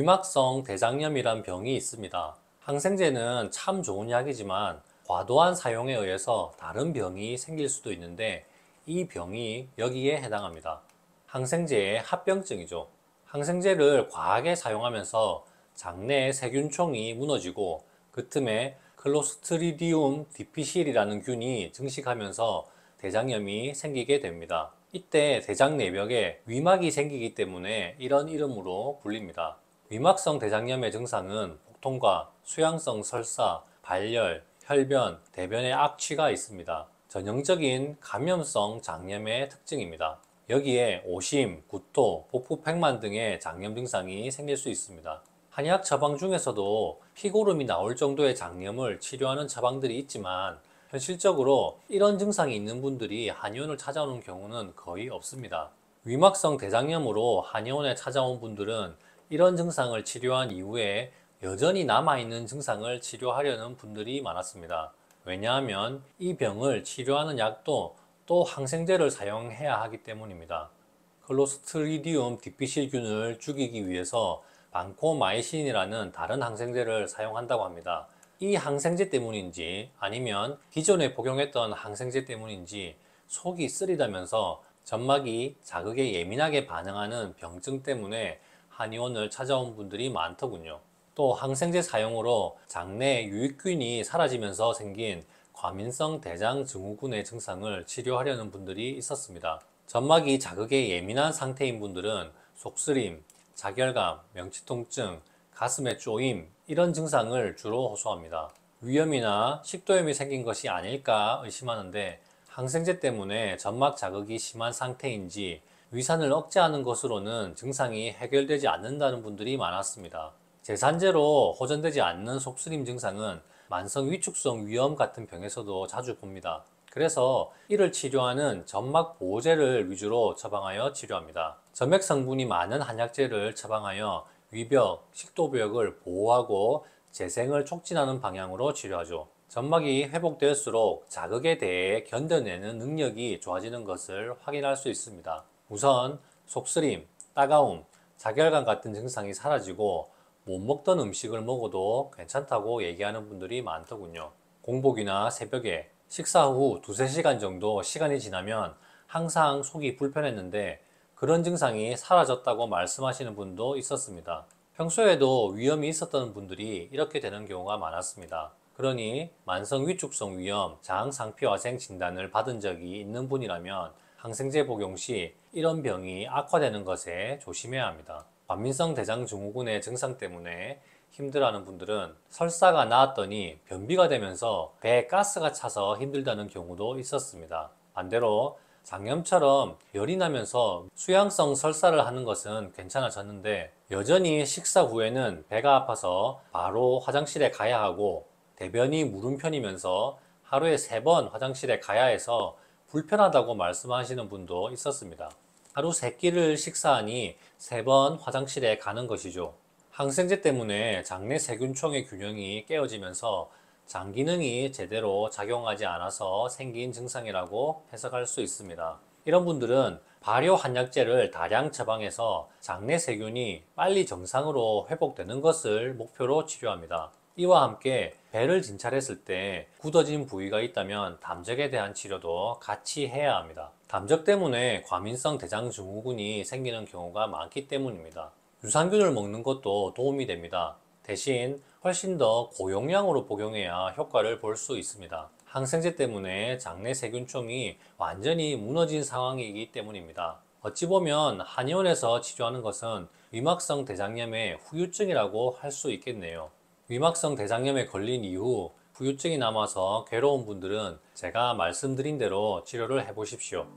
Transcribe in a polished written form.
위막성 대장염이란 병이 있습니다. 항생제는 참 좋은 약이지만 과도한 사용에 의해서 다른 병이 생길 수도 있는데 이 병이 여기에 해당합니다. 항생제의 합병증이죠. 항생제를 과하게 사용하면서 장내의 세균총이 무너지고 그 틈에 클로스트리디움 디피실이라는 균이 증식하면서 대장염이 생기게 됩니다. 이때 대장 내벽에 위막이 생기기 때문에 이런 이름으로 불립니다. 위막성 대장염의 증상은 복통과 수양성 설사, 발열, 혈변, 대변의 악취가 있습니다. 전형적인 감염성 장염의 특징입니다. 여기에 오심, 구토, 복부 팽만 등의 장염 증상이 생길 수 있습니다. 한약 처방 중에서도 피고름이 나올 정도의 장염을 치료하는 처방들이 있지만 현실적으로 이런 증상이 있는 분들이 한의원을 찾아오는 경우는 거의 없습니다. 위막성 대장염으로 한의원에 찾아온 분들은 이런 증상을 치료한 이후에 여전히 남아있는 증상을 치료하려는 분들이 많았습니다. 왜냐하면 이 병을 치료하는 약도 또 항생제를 사용해야 하기 때문입니다. 클로스트리디움 디피실균을 죽이기 위해서 반코마이신이라는 다른 항생제를 사용한다고 합니다. 이 항생제 때문인지 아니면 기존에 복용했던 항생제 때문인지 속이 쓰리다면서 점막이 자극에 예민하게 반응하는 병증 때문에 한의원을 찾아온 분들이 많더군요. 또 항생제 사용으로 장내 유익균이 사라지면서 생긴 과민성 대장 증후군의 증상을 치료하려는 분들이 있었습니다. 점막이 자극에 예민한 상태인 분들은 속쓰림, 자결감, 명치통증, 가슴의 쪼임 이런 증상을 주로 호소합니다. 위염이나 식도염이 생긴 것이 아닐까 의심하는데 항생제 때문에 점막 자극이 심한 상태인지 위산을 억제하는 것으로는 증상이 해결되지 않는다는 분들이 많았습니다. 제산제로 호전되지 않는 속쓰림 증상은 만성 위축성 위염 같은 병에서도 자주 봅니다. 그래서 이를 치료하는 점막 보호제를 위주로 처방하여 치료합니다. 점액 성분이 많은 한약제를 처방하여 위벽, 식도벽을 보호하고 재생을 촉진하는 방향으로 치료하죠. 점막이 회복될수록 자극에 대해 견뎌내는 능력이 좋아지는 것을 확인할 수 있습니다. 우선 속쓰림, 따가움, 자결감 같은 증상이 사라지고 못 먹던 음식을 먹어도 괜찮다고 얘기하는 분들이 많더군요. 공복이나 새벽에 식사 후 2~3시간 정도 시간이 지나면 항상 속이 불편했는데 그런 증상이 사라졌다고 말씀하시는 분도 있었습니다. 평소에도 위염이 있었던 분들이 이렇게 되는 경우가 많았습니다. 그러니 만성 위축성 위염, 장상피화생 진단을 받은 적이 있는 분이라면 항생제 복용 시 이런 병이 악화되는 것에 조심해야 합니다. 과민성 대장 증후군의 증상 때문에 힘들어하는 분들은 설사가 나았더니 변비가 되면서 배에 가스가 차서 힘들다는 경우도 있었습니다. 반대로 장염처럼 열이 나면서 수양성 설사를 하는 것은 괜찮아졌는데 여전히 식사 후에는 배가 아파서 바로 화장실에 가야 하고 대변이 무른 편이면서 하루에 3번 화장실에 가야 해서 불편하다고 말씀하시는 분도 있었습니다. 하루 3끼를 식사하니 3번 화장실에 가는 것이죠. 항생제 때문에 장내 세균총의 균형이 깨어지면서 장 기능이 제대로 작용하지 않아서 생긴 증상이라고 해석할 수 있습니다. 이런 분들은 발효 한약제를 다량 처방해서 장내 세균이 빨리 정상으로 회복되는 것을 목표로 치료합니다. 이와 함께 배를 진찰했을 때 굳어진 부위가 있다면 담적에 대한 치료도 같이 해야 합니다. 담적 때문에 과민성 대장 증후군이 생기는 경우가 많기 때문입니다. 유산균을 먹는 것도 도움이 됩니다. 대신 훨씬 더 고용량으로 복용해야 효과를 볼 수 있습니다. 항생제 때문에 장내 세균총이 완전히 무너진 상황이기 때문입니다. 어찌 보면 한의원에서 치료하는 것은 위막성 대장염의 후유증이라고 할 수 있겠네요. 위막성 대장염에 걸린 이후 후유증이 남아서 괴로운 분들은 제가 말씀드린 대로 치료를 해보십시오.